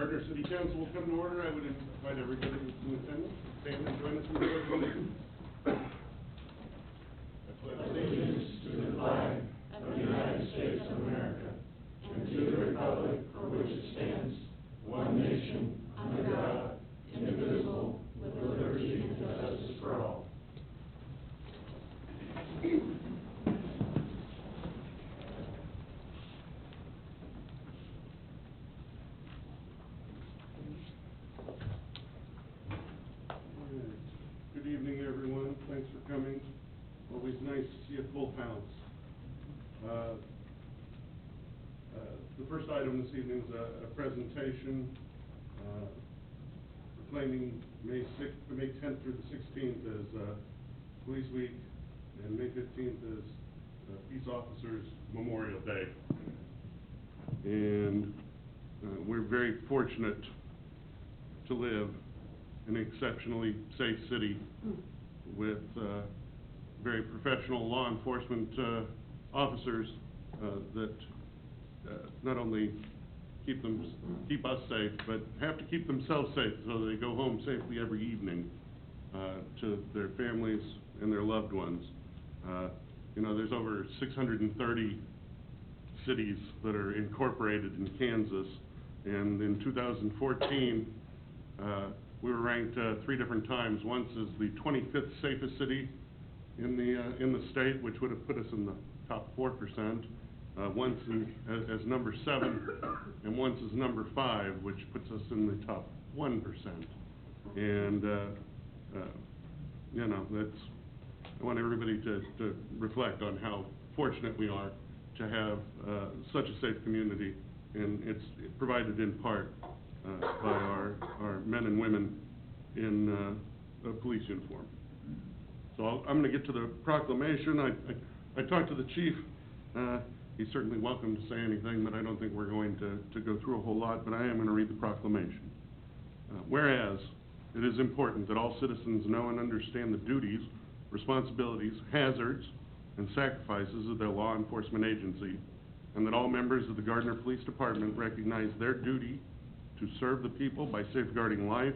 Gardner City Council will come to order. I would invite everybody who's in attendance to stand and join us in the pledge of allegiance. I pledge allegiance to the flag of the United States of America and to the republic for which it stands, one nation, under God, indivisible, with liberty and justice for all. Good evening, everyone. Thanks for coming. Always nice to see a full house. The first item this evening is a presentation proclaiming May 10th through the 16th as Police Week and May 15th as Peace Officers Memorial Day. And we're very fortunate to live in an exceptionally safe city with very professional law enforcement officers that not only keep us safe, but have to keep themselves safe so they go home safely every evening to their families and their loved ones. You know, there's over 630 cities that are incorporated in Kansas, and in 2014, we were ranked 3 different times. Once as the 25th safest city in the state, which would have put us in the top 4%. Once as number 7, and once as number 5, which puts us in the top 1%. And you know, I want everybody to reflect on how fortunate we are to have such a safe community, and it's provided in part by our men and women in a police uniform. So I'm going to get to the proclamation. I talked to the chief. He's certainly welcome to say anything, but I don't think we're going to go through a whole lot, but I am going to read the proclamation. Whereas it is important that all citizens know and understand the duties, responsibilities, hazards, and sacrifices of their law enforcement agency, and that all members of the Gardner Police Department recognize their duty to serve the people by safeguarding life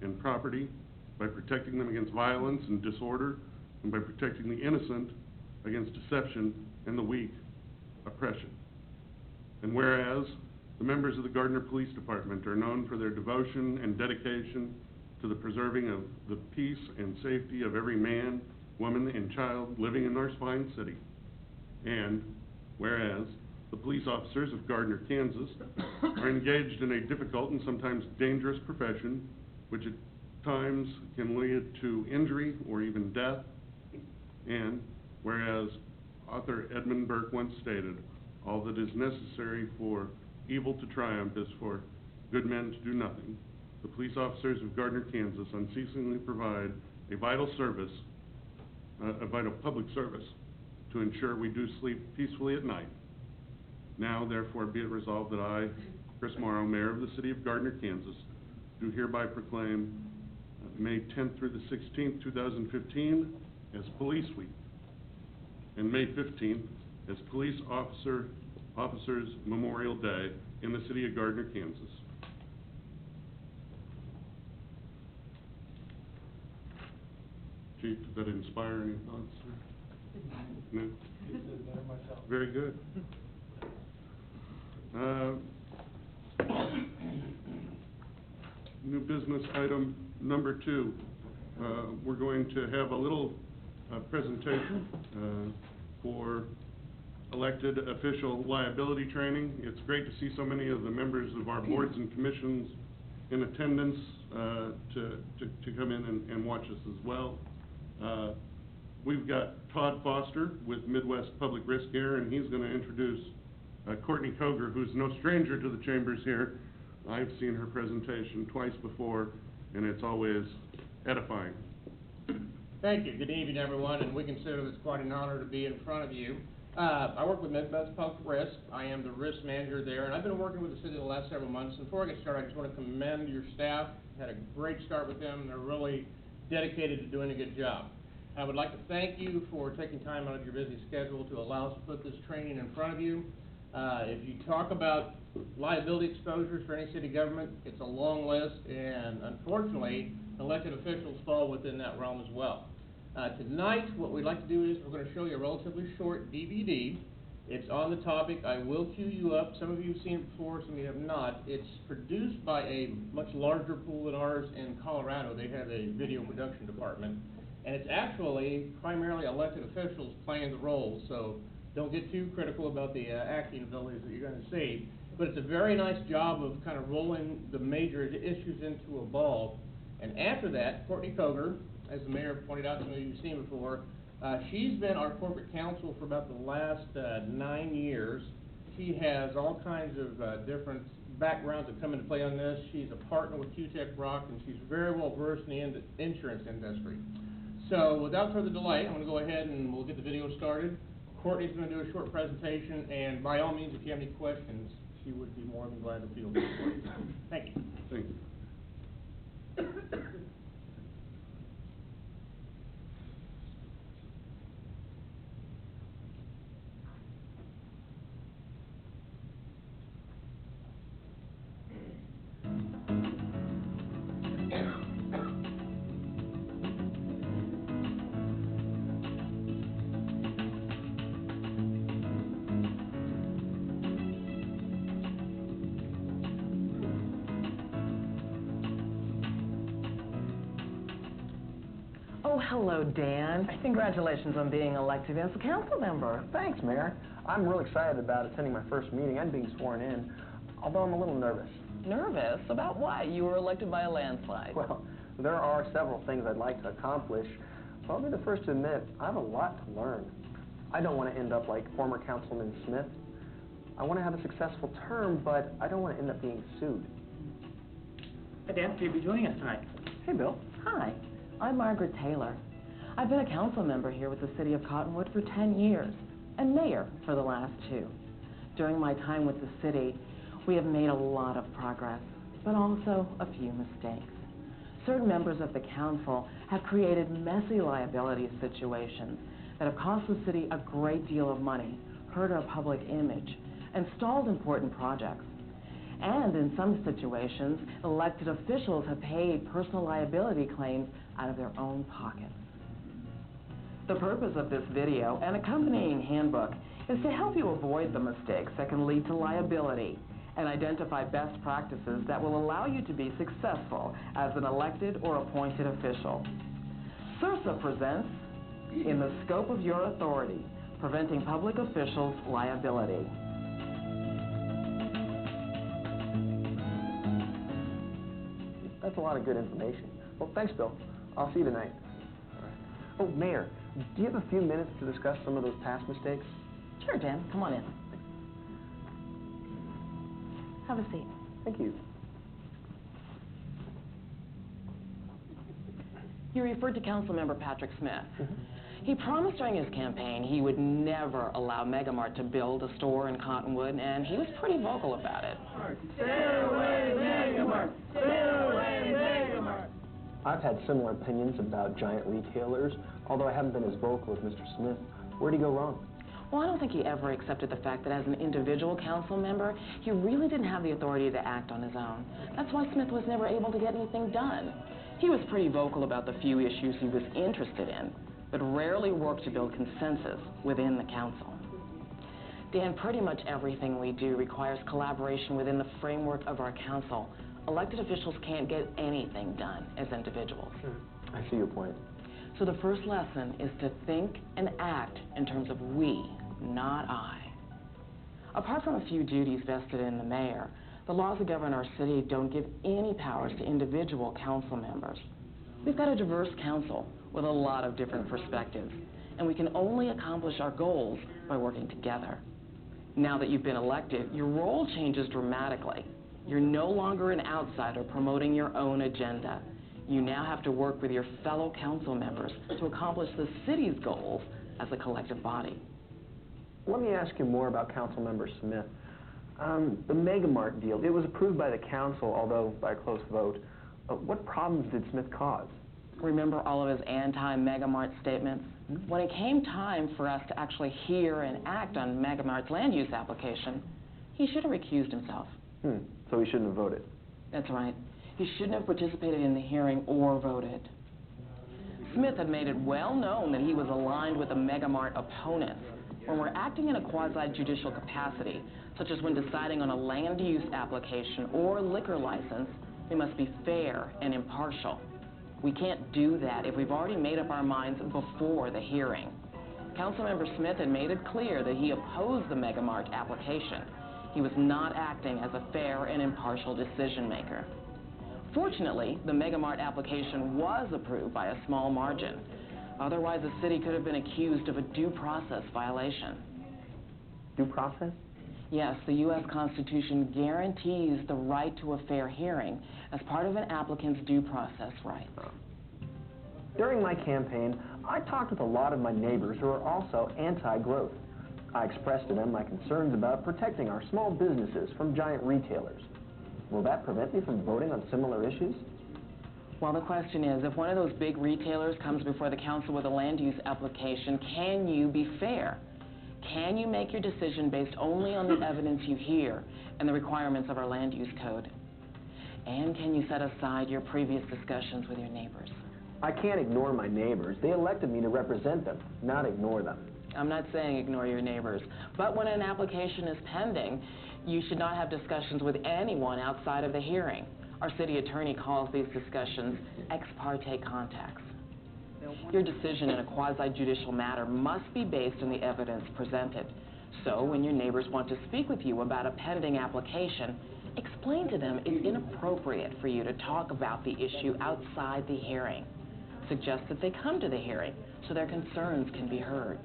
and property, by protecting them against violence and disorder, and by protecting the innocent against deception and the weak, oppression. And whereas the members of the Gardner Police Department are known for their devotion and dedication to the preserving of the peace and safety of every man, woman, and child living in our fine city. And whereas the police officers of Gardner, Kansas are engaged in a difficult and sometimes dangerous profession, which at times can lead to injury or even death. And whereas author Edmund Burke once stated, all that is necessary for evil to triumph is for good men to do nothing. The police officers of Gardner, Kansas unceasingly provide a vital public service to ensure we do sleep peacefully at night. Now, therefore, be it resolved that I, Chris Morrow, Mayor of the City of Gardner, Kansas, do hereby proclaim May 10th through the 16th, 2015 as Police Week, and May 15th as Police Officers Memorial Day in the City of Gardner, Kansas. Chief, did that inspire any thoughts? No? Very good. New business item number 2. We're going to have a little presentation for elected official liability training. It's great to see so many of the members of our boards and commissions in attendance to come in and watch us as well. We've got Todd Foster with Midwest Public Risk here, and he's going to introduce Courtney Koger, who's no stranger to the chambers here. I've seen her presentation twice before, and it's always edifying. Thank you. Good evening, everyone, and we consider this quite an honor to be in front of you. I work with Midwest Public Risk. I am the risk manager there, and I've been working with the city the last several months. And before I get started, I just want to commend your staff. Had a great start with them. They're really dedicated to doing a good job. I would like to thank you for taking time out of your busy schedule to allow us to put this training in front of you. If you talk about Liability exposures for any city government, it's a long list, and unfortunately, elected officials fall within that realm as well. Tonight, what we'd like to do is we're going to show you a relatively short DVD. It's on the topic. I will cue you up. Some of you have seen it before, some of you have not. It's produced by a much larger pool than ours in Colorado. They have a video production department, and it's actually primarily elected officials playing the roles, so don't get too critical about the acting abilities that you're going to see. But it's a very nice job of kind of rolling the major issues into a ball. And after that, Courtney Koger, as the mayor pointed out, some of you have seen before, she's been our corporate counsel for about the last 9 years. She has all kinds of different backgrounds that come into play on this. She's a partner with Q-Tech Rock, and she's very well versed in the insurance industry. So without further delay, I'm going to go ahead and we'll get the video started. Courtney's going to do a short presentation, and by all means, if you have any questions, she would be more than glad to field them for you. Thank you. Thank you. Oh, hello, Dan. Congratulations on being elected as a council member. Thanks, Mayor. I'm real excited about attending my first meeting and being sworn in, although I'm a little nervous. Nervous? About what? You were elected by a landslide. Well, there are several things I'd like to accomplish. I'll be the first to admit, I have a lot to learn. I don't want to end up like former Councilman Smith. I want to have a successful term, but I don't want to end up being sued. Hi, Dan. Thank you for joining us tonight. Hey, Bill. Hi, I'm Margaret Taylor. I've been a council member here with the city of Cottonwood for 10 years, and mayor for the last 2. During my time with the city, we have made a lot of progress, but also a few mistakes. Certain members of the council have created messy liability situations that have cost the city a great deal of money, hurt our public image, and stalled important projects. And in some situations, elected officials have paid personal liability claims out of their own pockets. The purpose of this video and accompanying handbook is to help you avoid the mistakes that can lead to liability and identify best practices that will allow you to be successful as an elected or appointed official. CIRSA presents In the Scope of Your Authority, Preventing Public Officials' Liability. That's a lot of good information. Well, thanks, Bill. I'll see you tonight. All right. Oh, Mayor, do you have a few minutes to discuss some of those past mistakes? Sure, Dan. Come on in. Have a seat. Thank you. You referred to Councilmember Patrick Smith. He promised during his campaign he would never allow Megamart to build a store in Cottonwood, and he was pretty vocal about it. Stay away, Megamart! Stay away, Megamart! I've had similar opinions about giant retailers, although I haven't been as vocal as Mr. Smith. Where'd he go wrong? Well, I don't think he ever accepted the fact that as an individual council member, he really didn't have the authority to act on his own. That's why Smith was never able to get anything done. He was pretty vocal about the few issues he was interested in, but rarely worked to build consensus within the council. Dan, pretty much everything we do requires collaboration within the framework of our council. Elected officials can't get anything done as individuals. I see your point. So the first lesson is to think and act in terms of we, not I. Apart from a few duties vested in the mayor, the laws that govern our city don't give any powers to individual council members. We've got a diverse council with a lot of different perspectives, and we can only accomplish our goals by working together. Now that you've been elected, your role changes dramatically. You're no longer an outsider promoting your own agenda. You now have to work with your fellow council members to accomplish the city's goals as a collective body. Let me ask you more about Councilmember Smith. The Megamart deal, it was approved by the council, although by a close vote. What problems did Smith cause? Remember all of his anti-Megamart statements? When it came time for us to actually hear and act on Megamart's land use application, He should have recused himself. So he shouldn't have voted. That's right. He shouldn't have participated in the hearing or voted. Smith had made it well known that he was aligned with the Megamart opponents. When we're acting in a quasi-judicial capacity, such as when deciding on a land use application or liquor license, we must be fair and impartial. We can't do that if we've already made up our minds before the hearing. Councilmember Smith had made it clear that he opposed the Megamart application. He was not acting as a fair and impartial decision maker. Fortunately, the Megamart application was approved by a small margin. Otherwise, the city could have been accused of a due process violation. Due process? Yes, the U.S. Constitution guarantees the right to a fair hearing as part of an applicant's due process rights. During my campaign, I talked with a lot of my neighbors who are also anti-growth. I expressed to them my concerns about protecting our small businesses from giant retailers. Will that prevent me from voting on similar issues? Well, the question is, if one of those big retailers comes before the council with a land use application, can you be fair? Can you make your decision based only on the evidence you hear and the requirements of our land use code? And can you set aside your previous discussions with your neighbors? I can't ignore my neighbors. They elected me to represent them, not ignore them. I'm not saying ignore your neighbors, but when an application is pending, you should not have discussions with anyone outside of the hearing. Our city attorney calls these discussions ex parte contacts. Your decision in a quasi-judicial matter must be based on the evidence presented. So when your neighbors want to speak with you about a pending application, explain to them it's inappropriate for you to talk about the issue outside the hearing. Suggest that they come to the hearing so their concerns can be heard.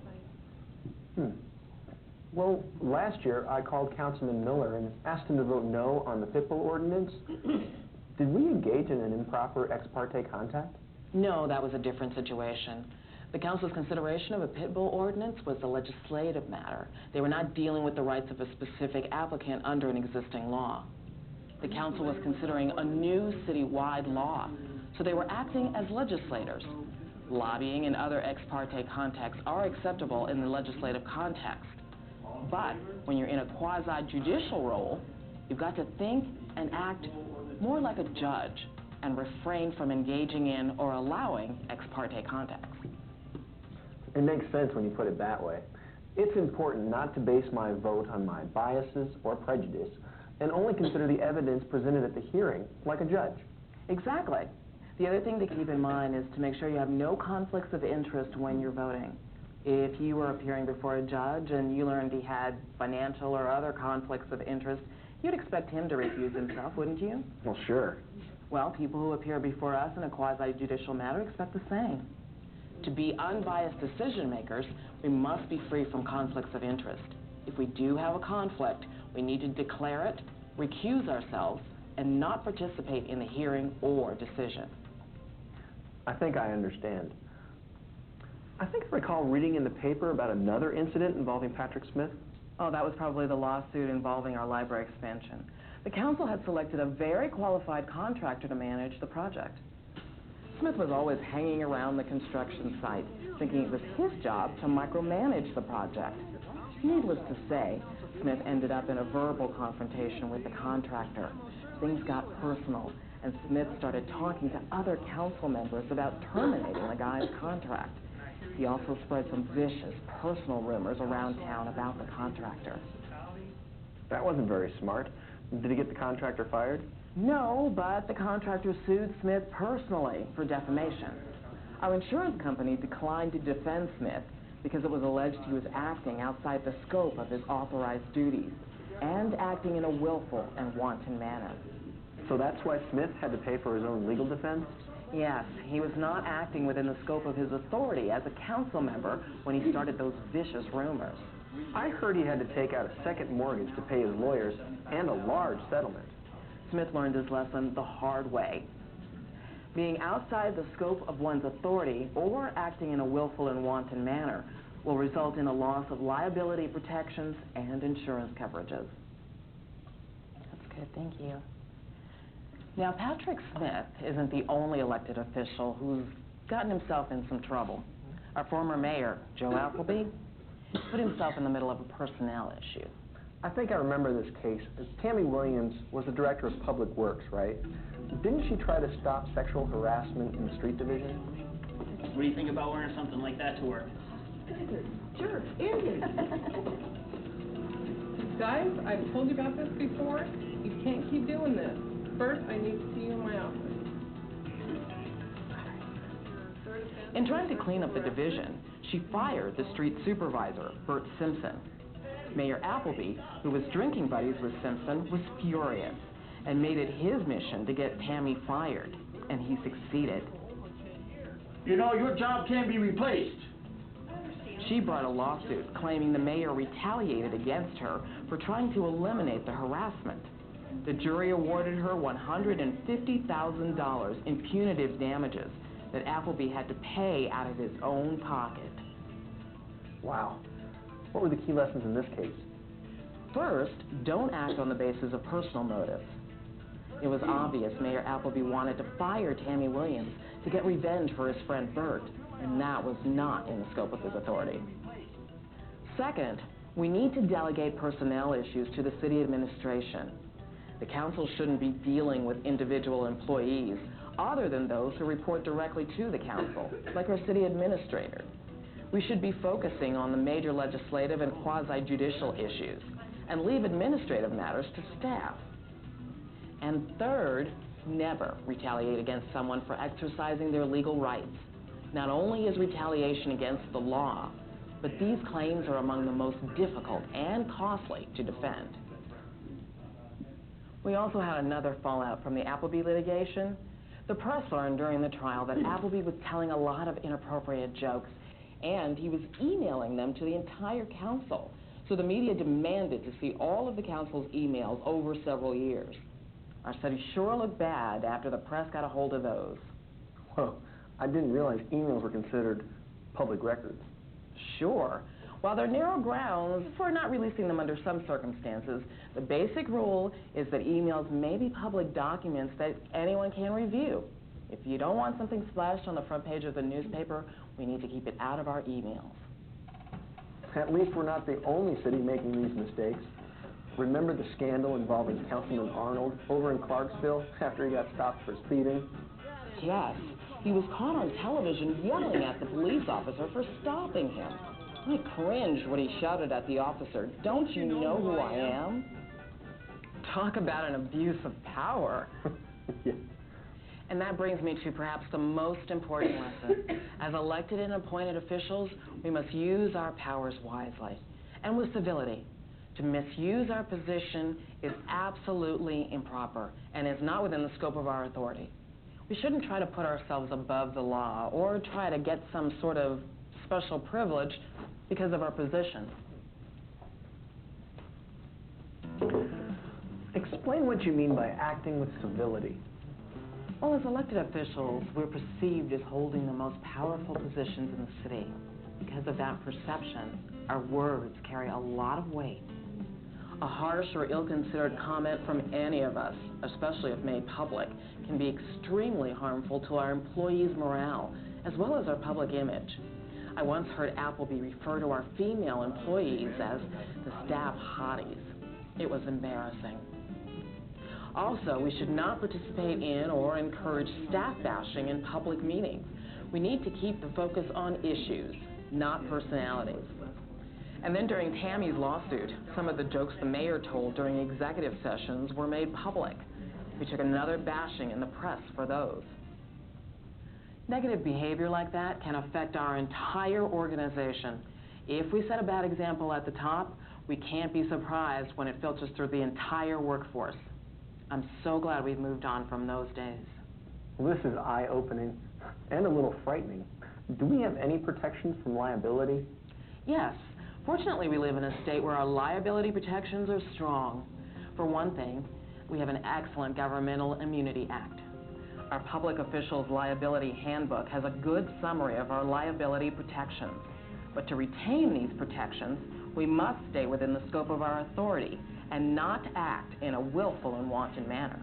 Well, last year I called Councilman Miller and asked him to vote no on the pit bull ordinance. Did we engage in an improper ex parte contact? No, that was a different situation. The council's consideration of a pit bull ordinance was a legislative matter. They were not dealing with the rights of a specific applicant under an existing law. The council was considering a new citywide law, so they were acting as legislators. Lobbying and other ex parte contacts are acceptable in the legislative context. But when you're in a quasi-judicial role, you've got to think and act more like a judge and refrain from engaging in or allowing ex parte contacts. It makes sense when you put it that way. It's important not to base my vote on my biases or prejudice and only consider the evidence presented at the hearing like a judge. Exactly. The other thing to keep in mind is to make sure you have no conflicts of interest when you're voting. If you were appearing before a judge and you learned he had financial or other conflicts of interest, you'd expect him to recuse himself, wouldn't you? Well, sure. Well, people who appear before us in a quasi-judicial matter expect the same. To be unbiased decision makers, we must be free from conflicts of interest. If we do have a conflict, we need to declare it, recuse ourselves, and not participate in the hearing or decision. I think I understand. I think I recall reading in the paper about another incident involving Patrick Smith. Oh, that was probably the lawsuit involving our library expansion. The council had selected a very qualified contractor to manage the project. Smith was always hanging around the construction site, thinking it was his job to micromanage the project. Needless to say, Smith ended up in a verbal confrontation with the contractor. Things got personal, and Smith started talking to other council members about terminating the guy's contract. He also spread some vicious personal rumors around town about the contractor. That wasn't very smart. Did he get the contractor fired? No, but the contractor sued Smith personally for defamation. Our insurance company declined to defend Smith because it was alleged he was acting outside the scope of his authorized duties and acting in a willful and wanton manner. So that's why Smith had to pay for his own legal defense? Yes, he was not acting within the scope of his authority as a council member when he started those vicious rumors. I heard he had to take out a second mortgage to pay his lawyers and a large settlement. Smith learned his lesson the hard way. Being outside the scope of one's authority or acting in a willful and wanton manner will result in a loss of liability protections and insurance coverages. That's good, thank you. Now, Patrick Smith isn't the only elected official who's gotten himself in some trouble. Our former mayor, Joe Appleby, put himself in the middle of a personnel issue. I think I remember this case. Tammy Williams was the director of Public Works, right? Didn't she try to stop sexual harassment in the street division? What do you think about wearing something like that to work? Sure, Andy. Guys, I've told you about this before. You can't keep doing this. First, I need to see you in my office. In trying to clean up the division, she fired the street supervisor, Bert Simpson. Mayor Appleby, who was drinking buddies with Simpson, was furious and made it his mission to get Tammy fired, and he succeeded. You know, your job can't be replaced. She brought a lawsuit claiming the mayor retaliated against her for trying to eliminate the harassment. The jury awarded her $150,000 in punitive damages that Appleby had to pay out of his own pocket. Wow. What were the key lessons in this case? First, don't act on the basis of personal motives. It was obvious Mayor Appleby wanted to fire Tammy Williams to get revenge for his friend Bert, and that was not in the scope of his authority. Second, we need to delegate personnel issues to the city administration. The council shouldn't be dealing with individual employees other than those who report directly to the council, like our city administrator. We should be focusing on the major legislative and quasi-judicial issues and leave administrative matters to staff. And third, never retaliate against someone for exercising their legal rights. Not only is retaliation against the law, but these claims are among the most difficult and costly to defend. We also had another fallout from the Appleby litigation. The press learned during the trial that Appleby was telling a lot of inappropriate jokes, and he was emailing them to the entire council. So the media demanded to see all of the council's emails over several years. Our city sure looked bad after the press got a hold of those. Whoa, I didn't realize emails were considered public records. Sure. While there are narrow grounds for not releasing them under some circumstances, the basic rule is that emails may be public documents that anyone can review. If you don't want something splashed on the front page of the newspaper, we need to keep it out of our emails. At least we're not the only city making these mistakes. Remember the scandal involving Councilman Arnold over in Clarksville after he got stopped for speeding? Yes, he was caught on television yelling at the police officer for stopping him. I cringed when he shouted at the officer, "Don't you know who I am?" Talk about an abuse of power. Yeah. And that brings me to perhaps the most important lesson. As elected and appointed officials, we must use our powers wisely and with civility. To misuse our position is absolutely improper and is not within the scope of our authority. We shouldn't try to put ourselves above the law or try to get some sort of special privilege because of our position. Explain what you mean by acting with civility. Well, as elected officials, we're perceived as holding the most powerful positions in the city. Because of that perception, our words carry a lot of weight. A harsh or ill-considered comment from any of us, especially if made public, can be extremely harmful to our employees' morale, as well as our public image. I once heard Appleby refer to our female employees as the staff hotties. It was embarrassing. Also, we should not participate in or encourage staff bashing in public meetings. We need to keep the focus on issues, not personalities. And then during Tammy's lawsuit, some of the jokes the mayor told during executive sessions were made public. We took another bashing in the press for those. Negative behavior like that can affect our entire organization. If we set a bad example at the top, we can't be surprised when it filters through the entire workforce. I'm so glad we've moved on from those days. Well, this is eye-opening and a little frightening. Do we have any protections from liability? Yes. Fortunately, we live in a state where our liability protections are strong. For one thing, we have an excellent Governmental Immunity Act. Our Public Officials Liability Handbook has a good summary of our liability protections. But to retain these protections, we must stay within the scope of our authority and not act in a willful and wanton manner.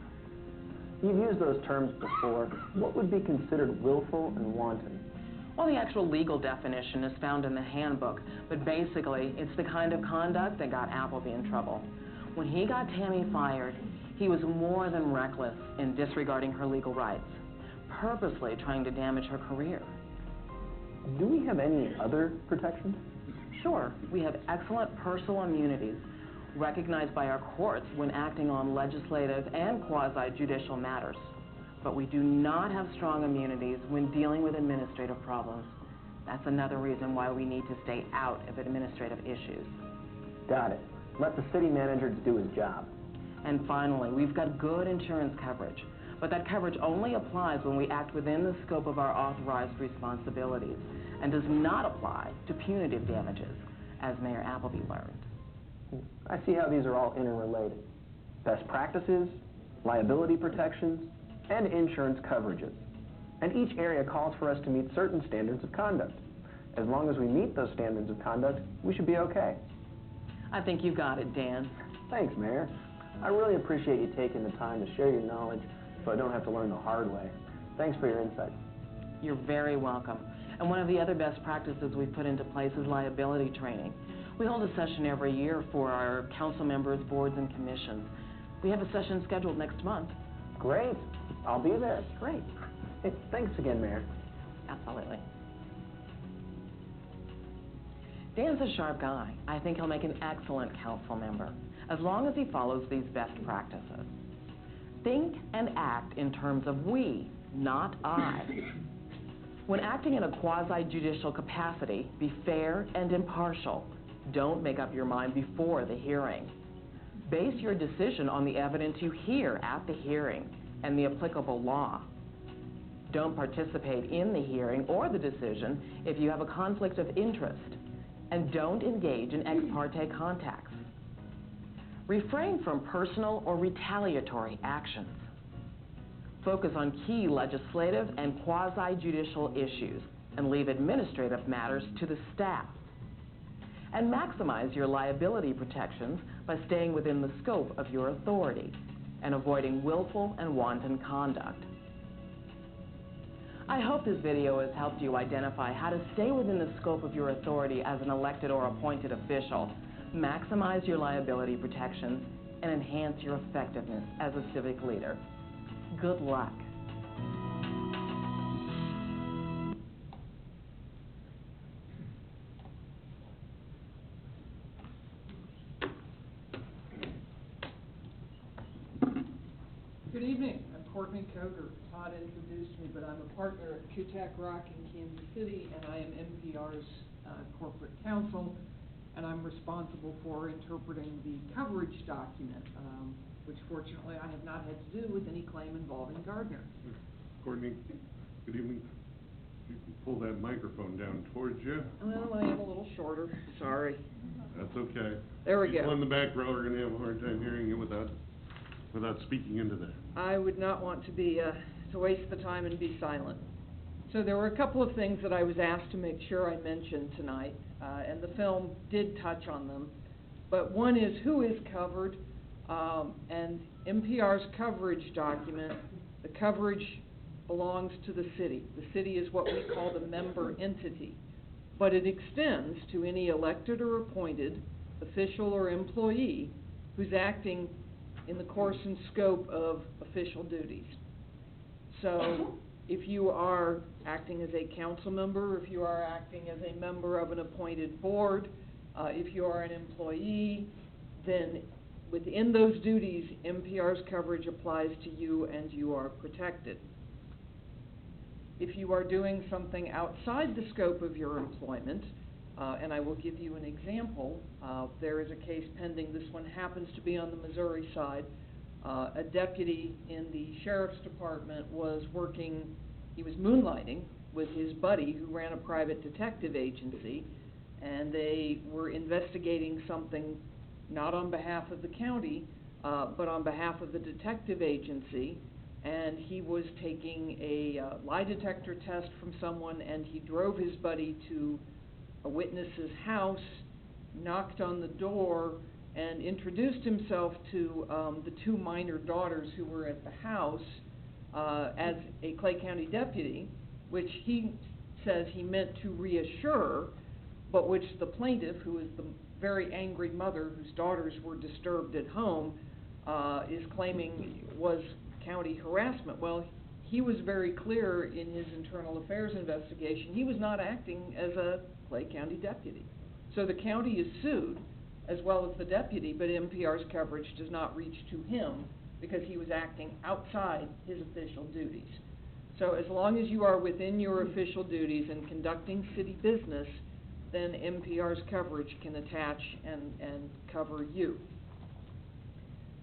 You've used those terms before. What would be considered willful and wanton? Well, the actual legal definition is found in the handbook, but basically, it's the kind of conduct that got Appleby in trouble. When he got Tammy fired, he was more than reckless in disregarding her legal rights, purposely trying to damage her career. Do we have any other protections? Sure, we have excellent personal immunities recognized by our courts when acting on legislative and quasi-judicial matters. But we do not have strong immunities when dealing with administrative problems. That's another reason why we need to stay out of administrative issues. Got it. Let the city manager do his job. And finally, we've got good insurance coverage, but that coverage only applies when we act within the scope of our authorized responsibilities and does not apply to punitive damages, as Mayor Appleby learned. I see how these are all interrelated. Best practices, liability protections, and insurance coverages. And each area calls for us to meet certain standards of conduct. As long as we meet those standards of conduct, we should be okay. I think you got it, Dan. Thanks, Mayor. I really appreciate you taking the time to share your knowledge so I don't have to learn the hard way. Thanks for your insight. You're very welcome. And one of the other best practices we've put into place is liability training. We hold a session every year for our council members, boards, and commissions. We have a session scheduled next month. Great. I'll be there. Great. Hey, thanks again, Mayor. Absolutely. Dan's a sharp guy. I think he'll make an excellent council member, as long as he follows these best practices. Think and act in terms of we, not I. When acting in a quasi-judicial capacity, be fair and impartial. Don't make up your mind before the hearing. Base your decision on the evidence you hear at the hearing and the applicable law. Don't participate in the hearing or the decision if you have a conflict of interest, and don't engage in ex parte contacts. Refrain from personal or retaliatory actions. Focus on key legislative and quasi-judicial issues and leave administrative matters to the staff. And maximize your liability protections by staying within the scope of your authority and avoiding willful and wanton conduct. I hope this video has helped you identify how to stay within the scope of your authority as an elected or appointed official, maximize your liability protections, and enhance your effectiveness as a civic leader. Good luck. Good evening. I'm Courtney Coder. Todd introduced me, but I'm a partner at Kutak Rock in Kansas City, and I am NPR's corporate counsel, and I'm responsible for interpreting the coverage document, which fortunately I have not had to do with any claim involving Gardner. Courtney, good evening. You can pull that microphone down towards you. Well, I am a little shorter. Sorry. That's okay. There we go. People in the back row are going to have a hard time hearing you without speaking into that. I would not want to be to waste the time and be silent. So there were a couple of things that I was asked to make sure I mentioned tonight, and the film did touch on them. But one is who is covered, and NPR's coverage document, the coverage belongs to the city. The city is what we call the member entity, but it extends to any elected or appointed official or employee who's acting in the course and scope of official duties. So if you are acting as a council member, if you are acting as a member of an appointed board, if you are an employee, then within those duties, NPR's coverage applies to you and you are protected. If you are doing something outside the scope of your employment, and I will give you an example, there is a case pending. This one happens to be on the Missouri side. A deputy in the sheriff's department was working, he was moonlighting with his buddy who ran a private detective agency, and they were investigating something not on behalf of the county, but on behalf of the detective agency, and he was taking a lie detector test from someone, and he drove his buddy to a witness's house, knocked on the door, and introduced himself to the two minor daughters who were at the house as a Clay County deputy, which he says he meant to reassure, but which the plaintiff, who is the very angry mother whose daughters were disturbed at home, is claiming was county harassment. Well, he was very clear in his internal affairs investigation, he was not acting as a Clay County deputy. So the county is sued, as well as the deputy, but NPR's coverage does not reach to him because he was acting outside his official duties. So as long as you are within your official duties and conducting city business, then NPR's coverage can attach and cover you.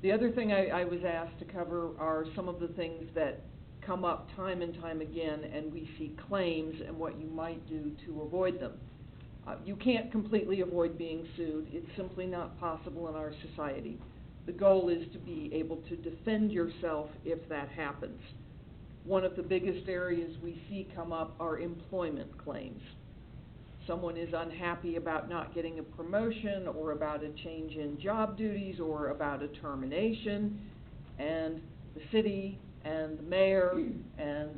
The other thing I was asked to cover are some of the things that come up time and time again, and we see claims and what you might do to avoid them. You can't completely avoid being sued. It's simply not possible in our society. The goal is to be able to defend yourself if that happens. One of the biggest areas we see come up are employment claims. Someone is unhappy about not getting a promotion or about a change in job duties or about a termination, and the city and the mayor and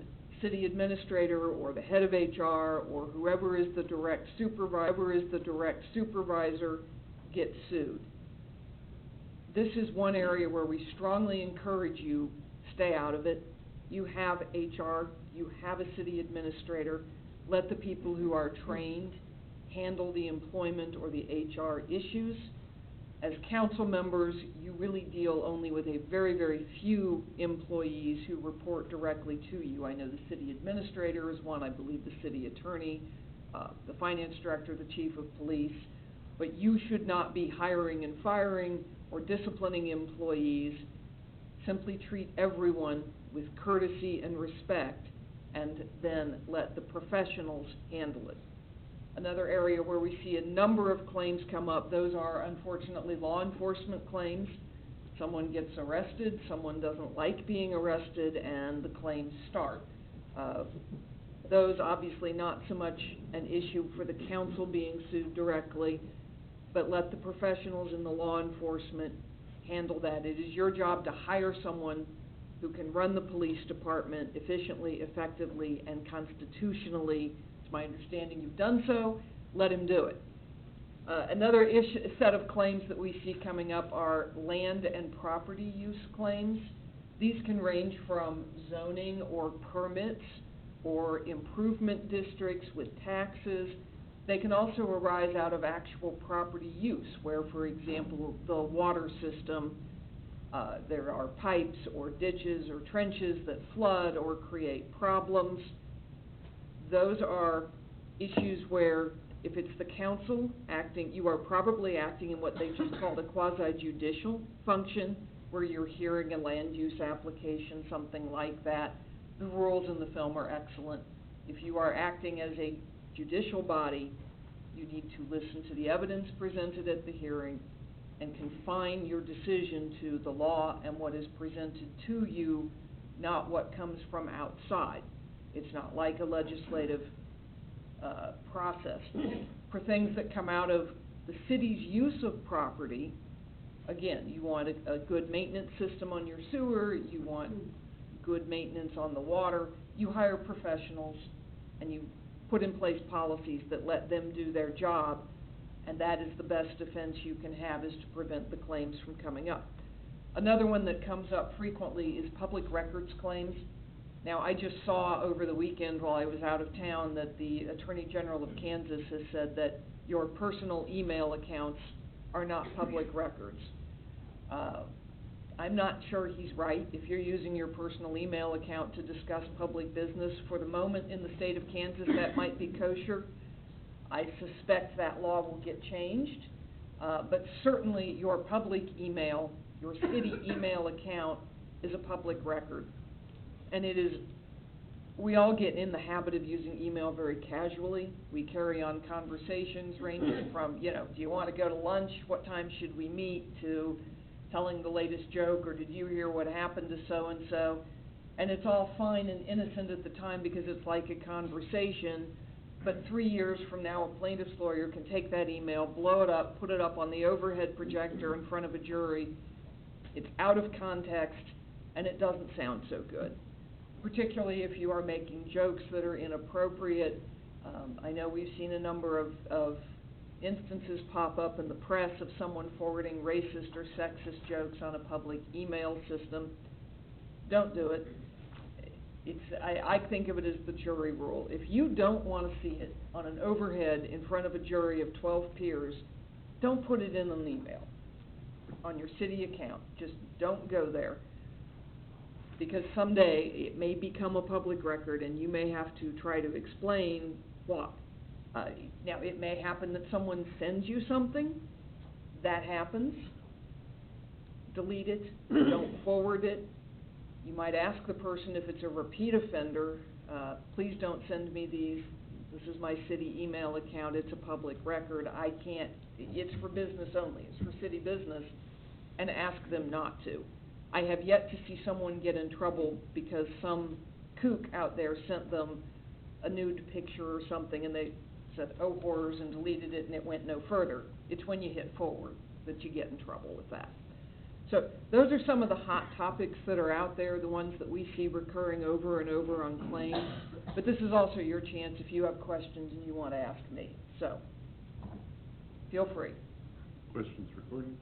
city administrator or the head of HR or whoever is the direct supervisor gets sued. This is one area where we strongly encourage you, stay out of it. You have HR, you have a city administrator. Let the people who are trained handle the employment or the HR issues. As council members, you really deal only with a very, very few employees who report directly to you. I know the city administrator is one, I believe the city attorney, the finance director, the chief of police, but you should not be hiring and firing or disciplining employees. Simply treat everyone with courtesy and respect, and then let the professionals handle it. Another area where we see a number of claims come up, those are unfortunately law enforcement claims. Someone gets arrested, someone doesn't like being arrested, and the claims start. Those obviously not so much an issue for the council being sued directly, but let the professionals in the law enforcement handle that. It is your job to hire someone who can run the police department efficiently, effectively, and constitutionally. It's my understanding you've done so. Let him do it. Another set of claims that we see coming up are land and property use claims. These can range from zoning or permits or improvement districts with taxes. They can also arise out of actual property use, where, for example, the water system, there are pipes or ditches or trenches that flood or create problems. Those are issues where, if it's the council acting, you are probably acting in what they just called a quasi-judicial function, where you're hearing a land use application, something like that. The rules in the film are excellent. If you are acting as a judicial body, you need to listen to the evidence presented at the hearing and confine your decision to the law and what is presented to you, not what comes from outside. It's not like a legislative process. For things that come out of the city's use of property, again, you want a good maintenance system on your sewer, you want good maintenance on the water, you hire professionals and you put in place policies that let them do their job, and that is the best defense you can have, is to prevent the claims from coming up. Another one that comes up frequently is public records claims. Now, I just saw over the weekend while I was out of town that the Attorney General of Kansas has said that your personal email accounts are not public records. I'm not sure he's right. If you're using your personal email account to discuss public business, for the moment in the state of Kansas, that might be kosher. I suspect that law will get changed, but certainly your public email, your city email account is a public record. And it is, we all get in the habit of using email very casually. We carry on conversations ranging from, do you want to go to lunch? What time should we meet? To telling the latest joke, or did you hear what happened to so-and-so? And it's all fine and innocent at the time because it's like a conversation, but 3 years from now, a plaintiff's lawyer can take that email, blow it up, put it up on the overhead projector in front of a jury. It's out of context, and it doesn't sound so good, particularly if you are making jokes that are inappropriate. I know we've seen a number of instances pop up in the press of someone forwarding racist or sexist jokes on a public email system. Don't do it. I think of it as the jury rule. If you don't want to see it on an overhead in front of a jury of 12 peers, don't put it in an email on your city account. Just don't go there. Because someday it may become a public record and you may have to try to explain why. Now, it may happen that someone sends you something. That happens. Delete it. Don't forward it. You might ask the person if it's a repeat offender, please don't send me these. This is my city email account. It's a public record. I can't, it's for business only. It's for city business. And ask them not to. I have yet to see someone get in trouble because some kook out there sent them a nude picture or something and they said, oh horrors, and deleted it and it went no further. It's when you hit forward that you get in trouble with that. So those are some of the hot topics that are out there, the ones that we see recurring over and over on claims. But this is also your chance if you have questions and you want to ask me. So feel free. Questions recording?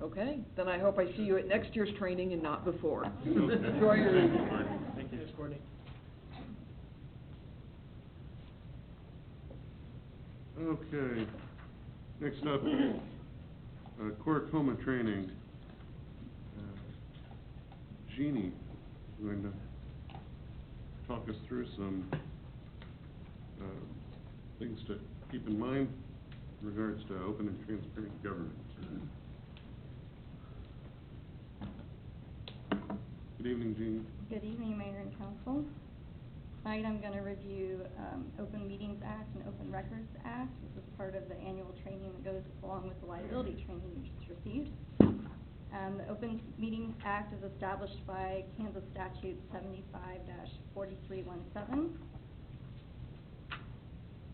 Okay, then I hope I see you at next year's training and not before. Okay. Enjoy your evening. Thank you, Ms. Courtney. Okay, next up, Core Coma training. Jeannie is going to talk us through some things to keep in mind in regards to open and transparent government. Good evening, Jeannie. Good evening, Mayor and Council. Tonight I'm going to review Open Meetings Act and Open Records Act. This is part of the annual training that goes along with the liability training you just received. The Open Meetings Act is established by Kansas Statute 75-4317.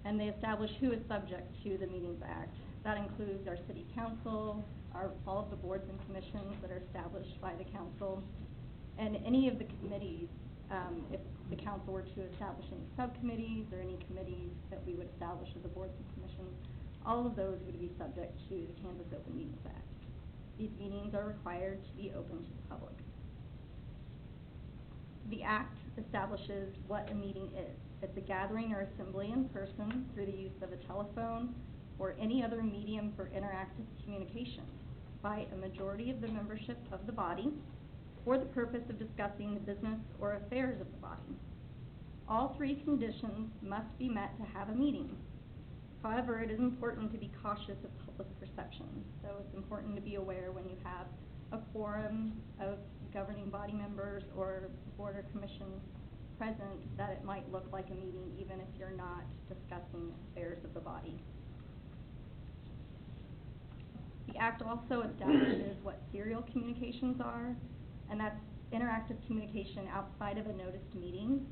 And they establish who is subject to the Meetings Act. That includes our City Council, all of the boards and commissions that are established by the Council, and any of the committees, if the council were to establish any subcommittees or any committees that we would establish as the boards and commissions, all of those would be subject to the Kansas Open Meetings Act. These meetings are required to be open to the public. The Act establishes what a meeting is. It's a gathering or assembly in person through the use of a telephone or any other medium for interactive communication by a majority of the membership of the body for the purpose of discussing the business or affairs of the body. All three conditions must be met to have a meeting. However, it is important to be cautious of public perception. So it's important to be aware when you have a quorum of governing body members or board or commission present that it might look like a meeting even if you're not discussing affairs of the body. The Act also establishes what serial communications are, and that's interactive communication outside of a noticed meeting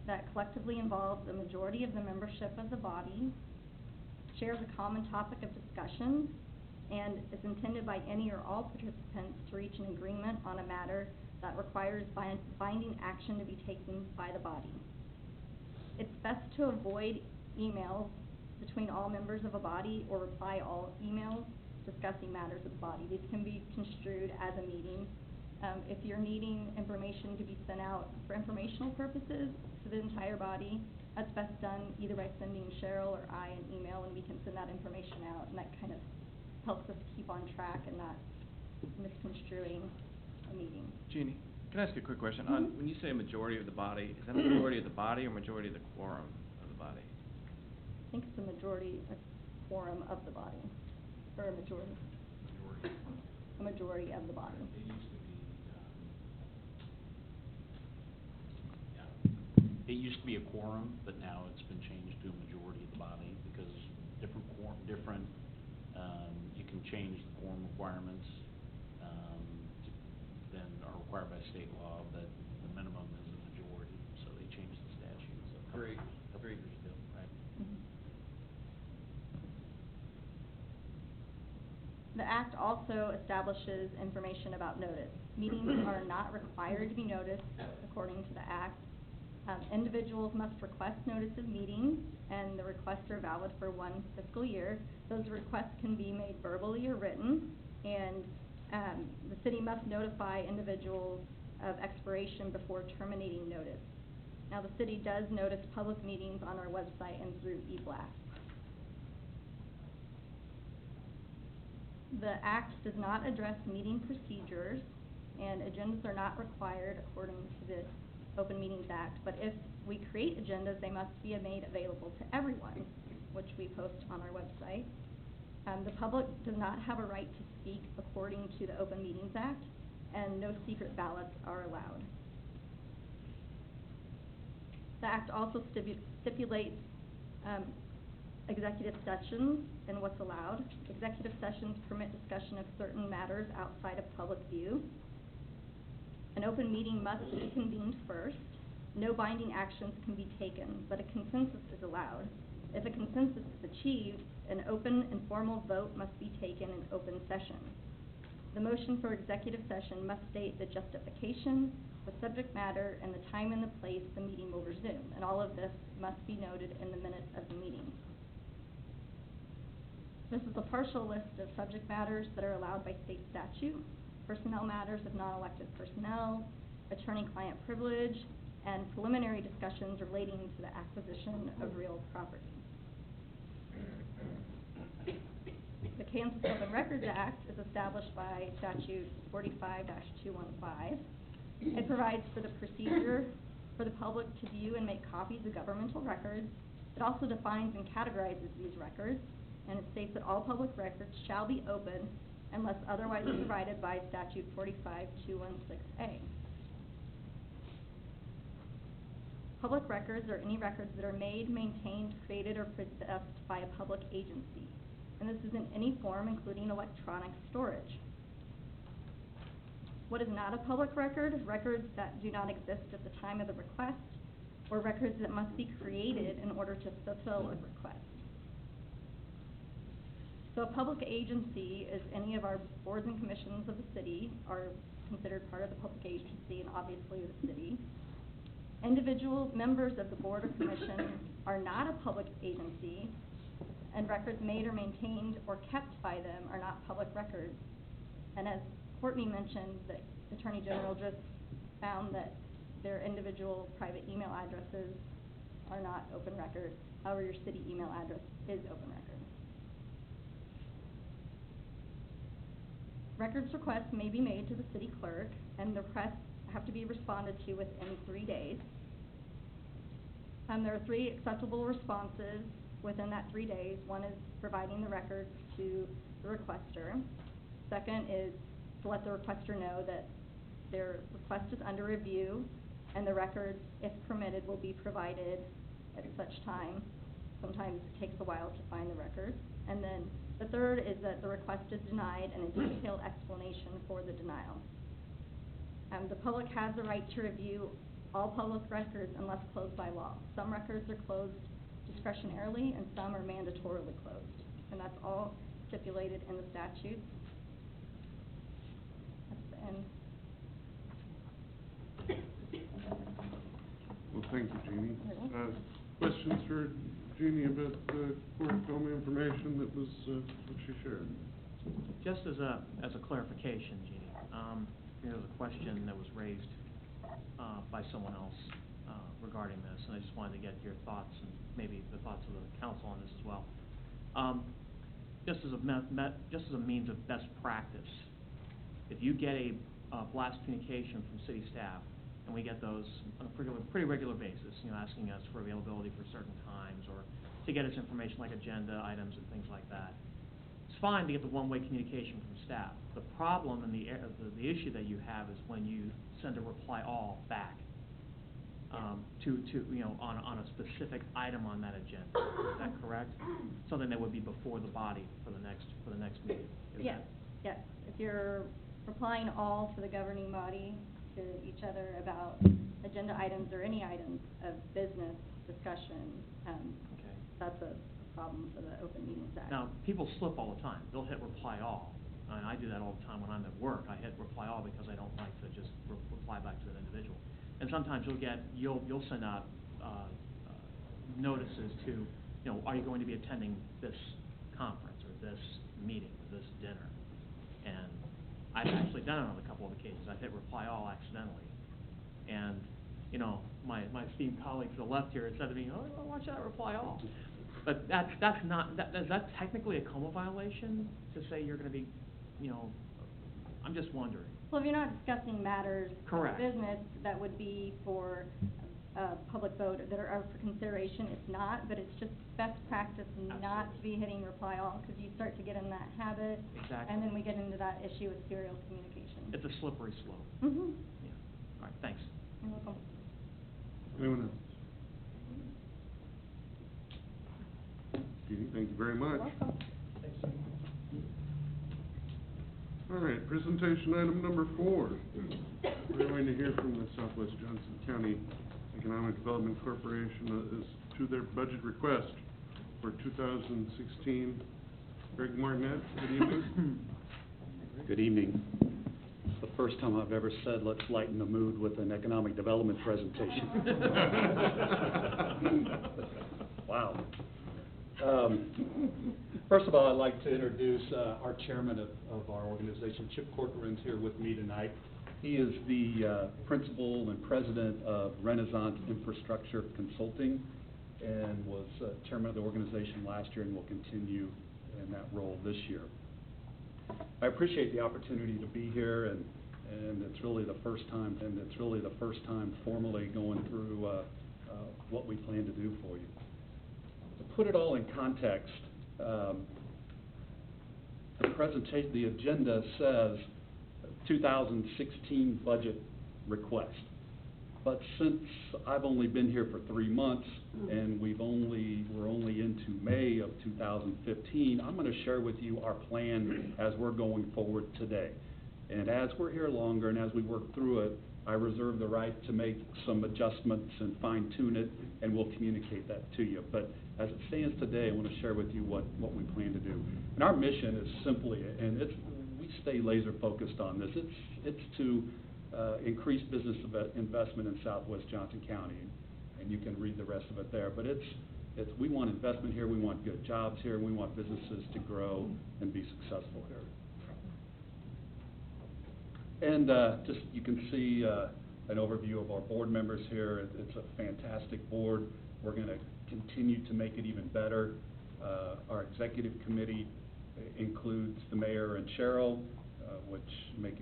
that collectively involves the majority of the membership of the body, shares a common topic of discussion, and is intended by any or all participants to reach an agreement on a matter that requires binding action to be taken by the body. It's best to avoid emails between all members of a body or reply all emails discussing matters of the body. These can be construed as a meeting. If you're needing information to be sent out for informational purposes to the entire body, that's best done either by sending Cheryl or I an email, and we can send that information out, and that kind of helps us keep on track and not misconstruing a meeting. Jeannie, can I ask you a quick question? When you say majority of the body, is that a majority of the body or majority of the quorum of the body? I think it's a majority, a quorum of the body, or a majority. A majority of the body. It used to be, it used to be a quorum, but now it's been changed to a majority of the body because you can change the quorum requirements than are required by state law, but the minimum is a majority, so they changed the statute. So Great. couple years ago, right? The Act also establishes information about notice. Meetings are not required to be noticed according to the Act. Individuals must request notice of meetings, and the requests are valid for 1 fiscal year. Those requests can be made verbally or written, and the city must notify individuals of expiration before terminating notice. Now, the city does notice public meetings on our website and through eBlast. The act does not address meeting procedures, and agendas are not required according to the Open Meetings Act, but if we create agendas, they must be made available to everyone, which we post on our website. The public does not have a right to speak according to the Open Meetings Act, and no secret ballots are allowed. The act also stipulates executive sessions and what's allowed. Executive sessions permit discussion of certain matters outside of public view. An open meeting must be convened first. No binding actions can be taken, but a consensus is allowed. If a consensus is achieved, an open and formal vote must be taken in open session. The motion for executive session must state the justification, the subject matter, and the time and the place the meeting will resume, and all of this must be noted in the minutes of the meeting. This is a partial list of subject matters that are allowed by state statute: personnel matters of non-elected personnel, attorney-client privilege, and preliminary discussions relating to the acquisition of real property. The Kansas Open Records Act is established by statute 45-215. It provides for the procedure for the public to view and make copies of governmental records. It also defines and categorizes these records, and it states that all public records shall be open unless otherwise provided by statute 45-216A. Public records are any records that are made, maintained, created, or possessed by a public agency, and this is in any form, including electronic storage. What is not a public record? Records that do not exist at the time of the request, or records that must be created in order to fulfill a request. So a public agency is any of our boards and commissions of the city are considered part of the public agency, and obviously the city. Individual members of the board or commission are not a public agency, and records made or maintained or kept by them are not public records. And as Courtney mentioned, the Attorney General just found that their individual private email addresses are not open records. However, your city email address is open record. Records requests may be made to the city clerk, and the requests have to be responded to within 3 days. There are 3 acceptable responses within that 3 days. One is providing the records to the requester. Second is to let the requester know that their request is under review, and the records, if permitted, will be provided at such time. Sometimes it takes a while to find the records. And then the third is that the request is denied and a detailed explanation for the denial. The public has the right to review all public records unless closed by law. Some records are closed discretionarily and some are mandatorily closed. And that's all stipulated in the statutes. That's the end. Well, thank you, Jeannie. Questions for Jeannie about the court film information that was, that she shared? Just as a clarification, Jeannie, there was a question that was raised by someone else regarding this, and I just wanted to get your thoughts and maybe the thoughts of the council on this as well. Just as a means of best practice, if you get a blast communication from city staff, and we get those on a pretty regular basis, asking us for availability for certain times or to get us information like agenda items and things like that. It's fine to get the one-way communication from staff. The problem and the issue that you have is when you send a reply all back on a specific item on that agenda. Is that correct? Something that would be before the body for the next meeting. Yes. If you're replying all to the governing body, to each other about agenda items or any items of business discussion, that's a problem for the Open Meetings Act. Now, people slip all the time. They'll hit reply all. And I do that all the time when I'm at work. I hit reply all because I don't like to just reply back to an individual. And sometimes you'll send out, notices to, are you going to be attending this conference, or this meeting, or this dinner? And I've actually done it on a couple of occasions. I've hit reply all accidentally. And, my esteemed colleague to the left here had said to me, oh, watch out, reply all. But that's not, is that technically a COMA violation to say you're gonna be, I'm just wondering. Well, if you're not discussing matters Correct. of business that would be for a public vote that are for consideration, it's not, but it's just best practice not to be hitting reply all, because you start to get in that habit. Exactly. And then we get into that issue with serial communication. It's a slippery slope. Mm-hmm. Yeah. All right, thanks. You're welcome. Anyone else? Judy, thank you very much. Welcome. All right, presentation item number 4. We're going to hear from the Southwest Johnson County Economic Development Corporation as to their budget request for 2016. Greg Martinet, good evening. Good evening. It's the first time I've ever said, let's lighten the mood with an economic development presentation. Wow. First of all, I'd like to introduce our chairman of our organization, Chip Corcoran's here with me tonight. He is the principal and president of Renaissance Infrastructure Consulting and was chairman of the organization last year and will continue in that role this year. I appreciate the opportunity to be here, and it's really the first time formally going through what we plan to do for you. To put it all in context, the agenda says 2016 budget request. But since I've only been here for 3 months and we're only into May of 2015, I'm going to share with you our plan as we're going forward today. And as we're here longer and as we work through it, I reserve the right to make some adjustments and fine-tune it, and we'll communicate that to you. But as it stands today, I want to share with you what we plan to do. And our mission is simply, and we stay laser focused on this, it's to increase business investment in Southwest Johnson County, and you can read the rest of it there. But we want investment here, we want good jobs here, we want businesses to grow and be successful here. And just you can see an overview of our board members here. It's a fantastic board. We're going to continue to make it even better. Our executive committee includes the mayor and Cheryl, which make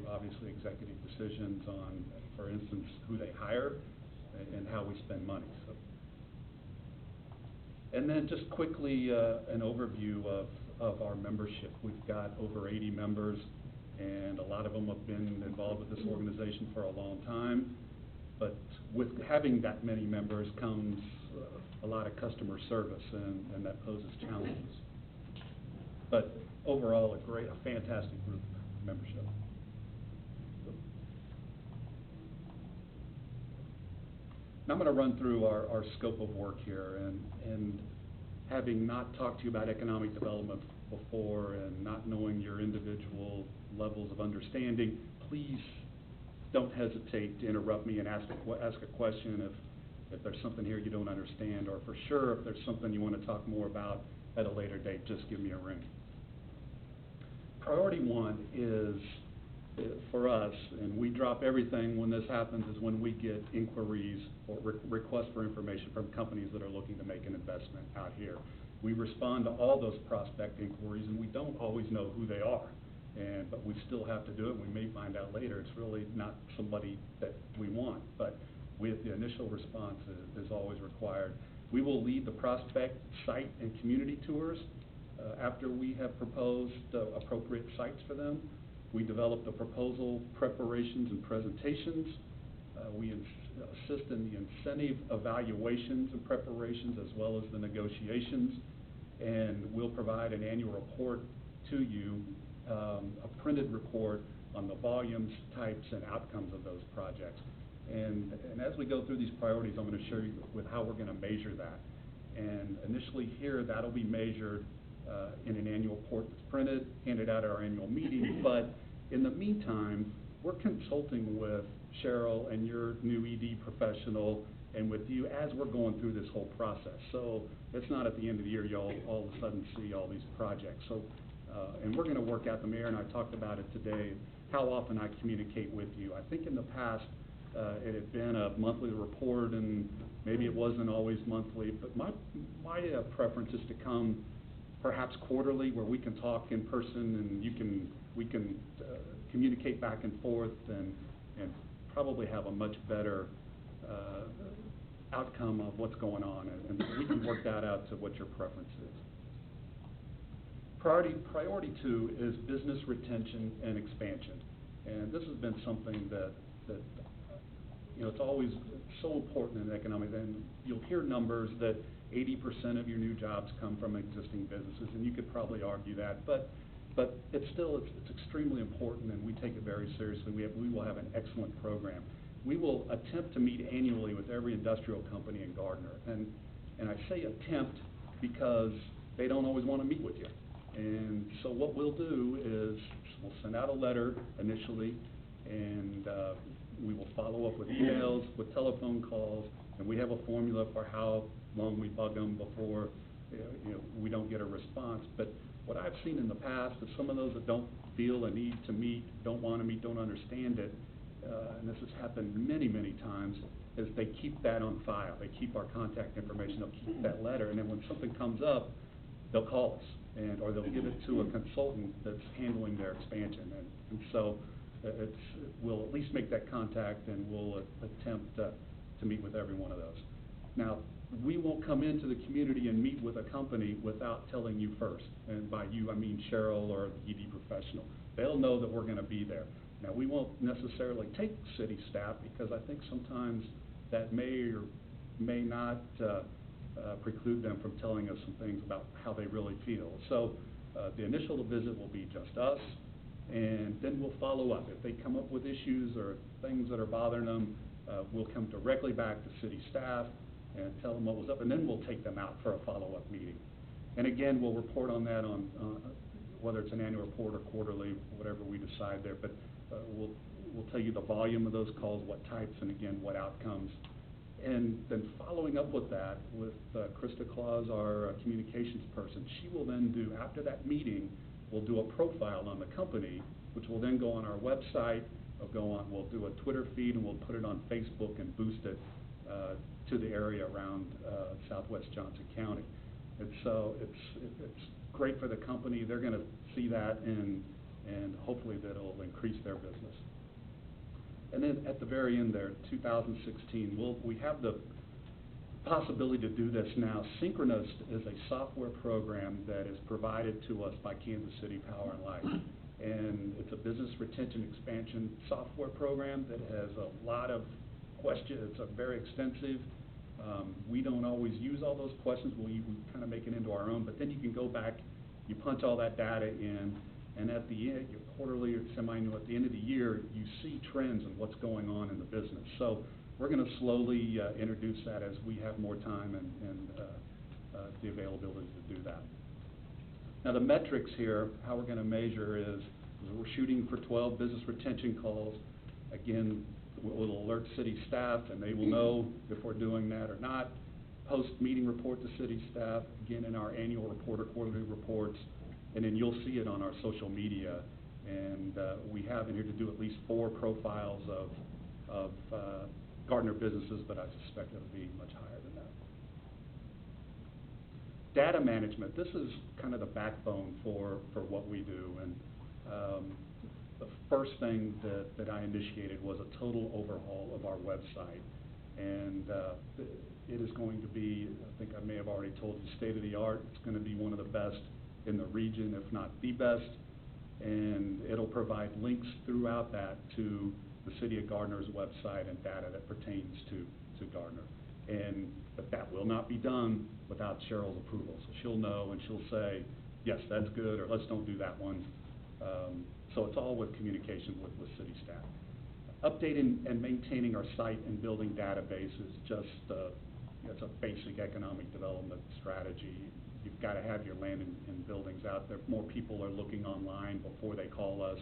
obviously executive decisions on, for instance, who they hire and how we spend money. So, and then just quickly an overview of our membership. We've got over 80 members, and a lot of them have been involved with this organization for a long time. But with having that many members comes a lot of customer service, and that poses challenges. But overall, a fantastic group membership. Now I'm going to run through our scope of work here, and having not talked to you about economic development before and not knowing your individual levels of understanding, please don't hesitate to interrupt me and ask a question if there's something here you don't understand, or for sure if there's something you want to talk more about at a later date, just give me a ring. Priority 1 is for us, and we drop everything when this happens, is when we get inquiries or requests for information from companies that are looking to make an investment out here. We respond to all those prospect inquiries, and we don't always know who they are, but we still have to do it. We may find out later it's really not somebody that we want, but the initial response is always required. We will lead the prospect site and community tours after we have proposed appropriate sites for them. We develop the proposal preparations and presentations. We assist in the incentive evaluations and preparations as well as the negotiations. And we'll provide an annual report to you, a printed report on the volumes, types, and outcomes of those projects. And as we go through these priorities, I'm going to show you with how we're going to measure that. And initially here, that'll be measured in an annual report that's printed, handed out at our annual meeting. But in the meantime, we're consulting with Cheryl and your new ED professional, and with you as we're going through this whole process. So it's not at the end of the year you'll all of a sudden see all these projects. So, and we're gonna work out, the mayor and I talked about it today, how often I communicate with you. I think in the past, it had been a monthly report, and maybe it wasn't always monthly, but my preference is to come perhaps quarterly, where we can talk in person and we can communicate back and forth and probably have a much better outcome of what's going on, and we can work that out to what your preference is. Priority 2 is business retention and expansion, and this has been something that you know, it's always so important in economic, and you'll hear numbers that 80% of your new jobs come from existing businesses, and you could probably argue that, but it's still, it's extremely important, and we take it very seriously. We will have an excellent program. We will attempt to meet annually with every industrial company in Gardner, and I say attempt because they don't always want to meet with you. And so what we'll do is we'll send out a letter initially, and we will follow up with emails, with telephone calls, and we have a formula for how long we bug them before you know, we don't get a response. But what I've seen in the past is some of those that don't feel a need to meet, don't want to meet, don't understand it, and this has happened many, many times, is they keep that on file. They keep our contact information, they'll keep that letter, and then when something comes up, they'll call us, or they'll give it to a consultant that's handling their expansion. And so we'll at least make that contact, and we'll attempt to meet with every one of those. Now, we won't come into the community and meet with a company without telling you first. And by you, I mean Cheryl or the ED professional. They'll know that we're going to be there. Now, we won't necessarily take city staff, because I think sometimes that may or may not preclude them from telling us some things about how they really feel. So the initial visit will be just us, and then we'll follow up. If they come up with issues or things that are bothering them, we'll come directly back to city staff and tell them what was up, and then we'll take them out for a follow-up meeting. And again, we'll report on that on whether it's an annual report or quarterly, whatever we decide there, but we'll tell you the volume of those calls, what types, and again, what outcomes. And then following up with that, with Krista Claus, our communications person, she will then do, after that meeting, we'll do a profile on the company, which will then go on our website, we'll do a Twitter feed, and we'll put it on Facebook and boost it to the area around Southwest Johnson County. And so it's great for the company. They're going to see that, and hopefully that'll increase their business. And then at the very end there, 2016, we have the possibility to do this now. Synchronos is a software program that is provided to us by Kansas City Power and Light. And it's a business retention expansion software program that has a lot of questions. It's very extensive. We don't always use all those questions. We kind of make it into our own, but then you can go back, you punch all that data in, and at the end, your quarterly or semi-annual, at the end of the year, you see trends and what's going on in the business. So we're going to slowly introduce that as we have more time and the availability to do that. Now the metrics here, how we're going to measure is we're shooting for 12 business retention calls. Again, we'll alert city staff, and they will know if we're doing that or not. Post meeting report to city staff, again in our annual report or quarterly reports, and then you'll see it on our social media. And we have in here to do at least 4 profiles of Gardner businesses, but I suspect it'll be much higher than that. Data management, this is kind of the backbone for what we do. And the first thing that I initiated was a total overhaul of our website. And it is going to be, I think I may have already told you, state-of-the-art. It's going to be one of the best in the region, if not the best. And it'll provide links throughout that to the City of Gardner's website and data that pertains to Gardner. But that will not be done without Cheryl's approval. So she'll know, and she'll say, yes, that's good, or let's don't do that one. So it's all with communication with city staff. Updating and maintaining our site and building databases, just it's a basic economic development strategy. You've got to have your land and buildings out there. More people are looking online before they call us.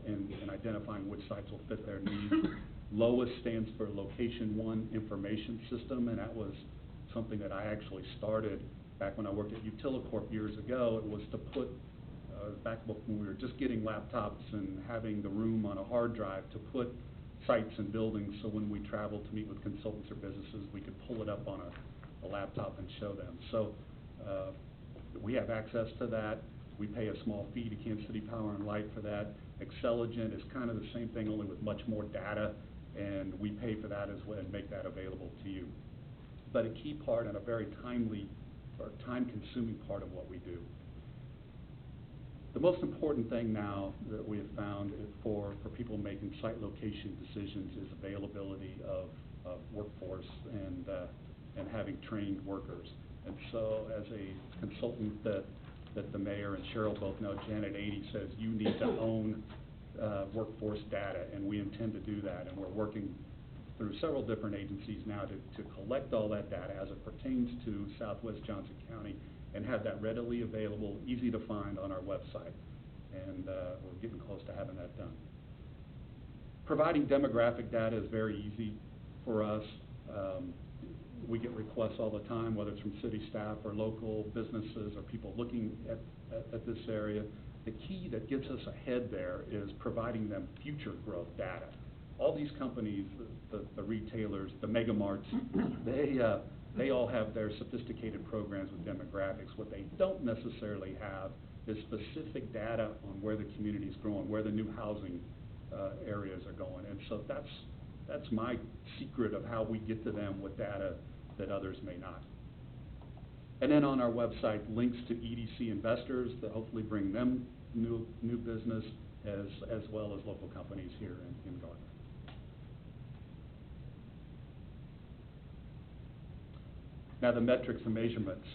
in identifying which sites will fit their needs. LOIS stands for Location One Information System, and that was something that I actually started back when I worked at Utilicorp years ago. It was to put, back when we were just getting laptops and having the room on a hard drive, to put sites and buildings, so when we traveled to meet with consultants or businesses, we could pull it up on a laptop and show them. So we have access to that. We pay a small fee to Kansas City Power and Light for that. Xceligent is kind of the same thing, only with much more data, and we pay for that as well and make that available to you. But a key part and a very timely or time-consuming part of what we do. The most important thing now that we have found for people making site location decisions is availability of workforce and having trained workers. And so as a consultant that the mayor and Cheryl both know, Janet 80 says you need to own workforce data, and we intend to do that. And we're working through several different agencies now to collect all that data as it pertains to Southwest Johnson County and have that readily available, easy to find on our website. And we're getting close to having that done. Providing demographic data is very easy for us. We get requests all the time, whether it's from city staff or local businesses or people looking at this area. The key that gets us ahead there is providing them future growth data. All these companies, the retailers, the mega marts, they all have their sophisticated programs with demographics. What they don't necessarily have is specific data on where the community is growing, where the new housing areas are going. And so that's my secret of how we get to them with data that others may not. And then on our website, links to EDC investors that hopefully bring them new business, as well as local companies here in Gardner. Now the metrics and measurements.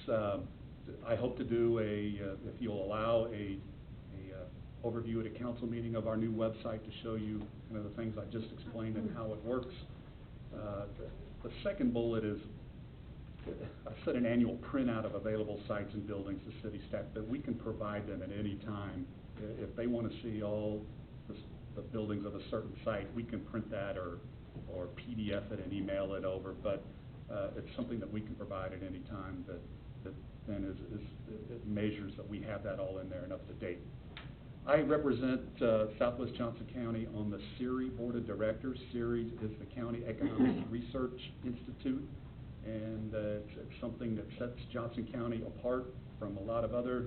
I hope to do if you'll allow, a overview at a council meeting of our new website to show you kind of the things I just explained and how it works. The second bullet is, I set an annual printout of available sites and buildings to city staff, but we can provide them at any time. If they want to see all the buildings of a certain site, we can print that or PDF it and email it over, but it's something that we can provide at any time that then it measures that we have that all in there and up to date. I represent Southwest Johnson County on the CERI Board of Directors. CERI is the County Economic Research Institute, and it's something that sets Johnson County apart from a lot of other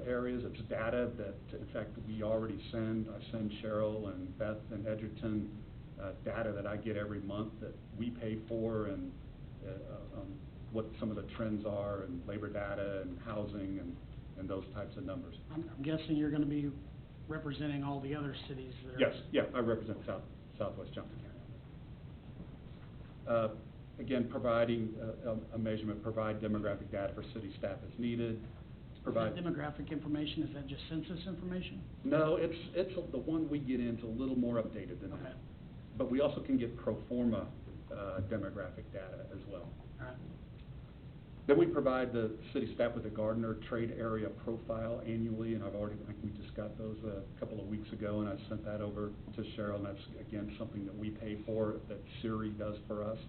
areas. It's data that, in fact, we already send. I send Cheryl and Beth and Edgerton data that I get every month that we pay for, and what some of the trends are, and labor data and housing and those types of numbers. I'm guessing you're going to be representing all the other cities that are... Yes, yeah, I represent Southwest Johnson County. Again, providing a measurement, provide demographic data for city staff as needed. Provide Is that demographic information, is that just census information? No, it's the one we get into a little more updated than that. But we also can get pro forma demographic data as well. All right. Then we provide the city staff with a Gardner trade area profile annually, and I think we just got those a couple of weeks ago, and I sent that over to Cheryl, and that's, again, something that we pay for, that CERI does for us.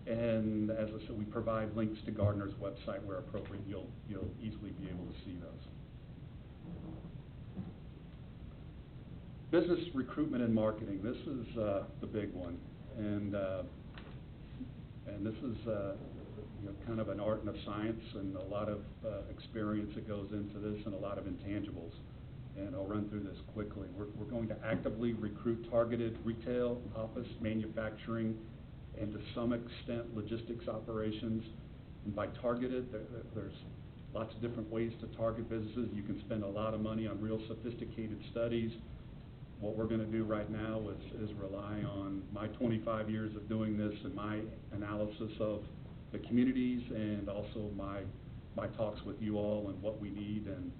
And as I said, we provide links to Gardner's website where appropriate. You'll easily be able to see those. Business recruitment and marketing. This is the big one, and this is kind of an art and a science, and a lot of experience that goes into this, and a lot of intangibles. And I'll run through this quickly. We're going to actively recruit targeted retail, office, manufacturing, and to some extent logistics operations. And by targeted, there's lots of different ways to target businesses. You can spend a lot of money on real sophisticated studies. What we're going to do right now is rely on my 25 years of doing this and my analysis of the communities, and also my talks with you all and what we need, and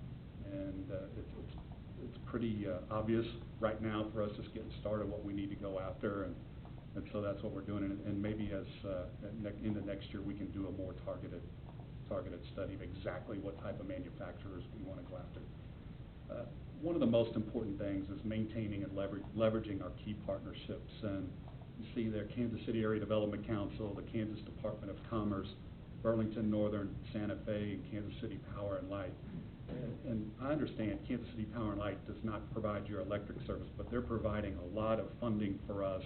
it's pretty obvious right now for us just getting started what we need to go after, and so that's what we're doing, and maybe as into next year we can do a more targeted study of exactly what type of manufacturers we want to go after. one of the most important things is maintaining and leveraging our key partnerships. And you see there, Kansas City Area Development Council, the Kansas Department of Commerce, Burlington Northern, Santa Fe, and Kansas City Power and Light. And I understand Kansas City Power and Light does not provide your electric service, but they're providing a lot of funding for us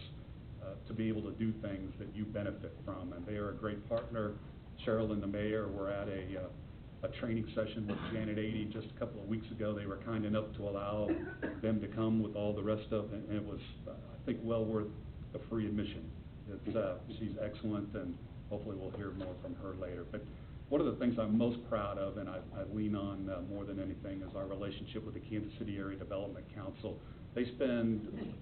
to be able to do things that you benefit from. And they are a great partner. Cheryl and the mayor were at a training session with Janet 80 just a couple of weeks ago. They were kind enough to allow them to come with all the rest of it, and it was, I think, well worth the free admission. She's excellent, and hopefully we'll hear more from her later. But one of the things I'm most proud of, and I lean on more than anything, is our relationship with the Kansas City Area Development Council. They spend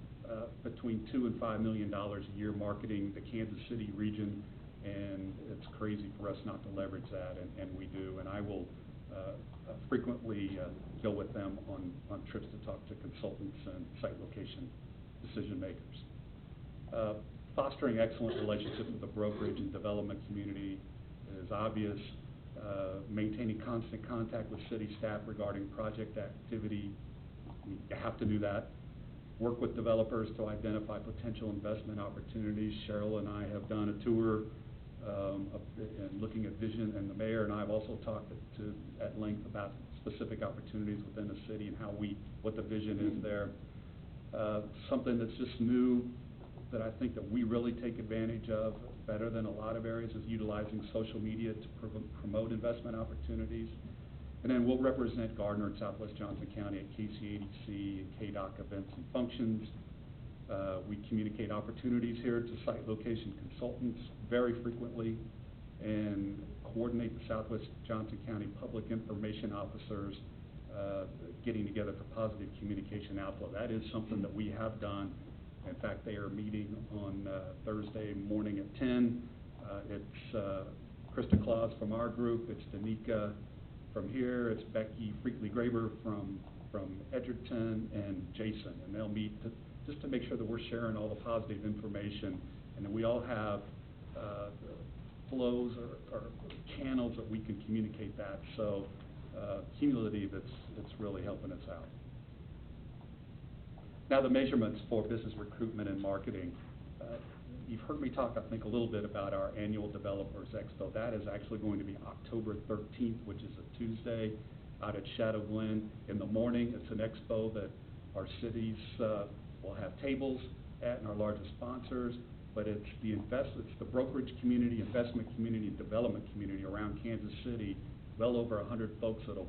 between $2 and $5 million a year marketing the Kansas City region, and it's crazy for us not to leverage that, and we do. And I will frequently go with them on trips to talk to consultants and site location decision makers. Fostering excellent relationships with the brokerage and development community is obvious. Maintaining constant contact with city staff regarding project activity, you have to do that. Work with developers to identify potential investment opportunities. Cheryl and I have done a tour and looking at vision, and the mayor and I have also talked at length about specific opportunities within the city and what the vision is there. Something that's just new that I think that we really take advantage of better than a lot of areas is utilizing social media to promote investment opportunities. And then we'll represent Gardner and Southwest Johnson County at KCADC and KDOC events and functions. We communicate opportunities here to site location consultants very frequently, and coordinate the Southwest Johnson County public information officers getting together for positive communication outflow. That is something that we have done. In fact, they are meeting on Thursday morning at 10. It's Krista Claus from our group, it's Danica from here, it's Becky Freakley-Graber from Edgerton, and Jason. And they'll meet just to make sure that we're sharing all the positive information, and that we all have flows or channels that we can communicate that. So cumulative, it's really helping us out. Now the measurements for business recruitment and marketing. You've heard me talk, I think, a little bit about our annual Developers Expo. That is actually going to be October 13th, which is a Tuesday, out at Shadow Glen. In the morning, it's an expo that our cities will have tables at, and our largest sponsors. But it's the brokerage community, investment community, and development community around Kansas City. Well over 100 folks that'll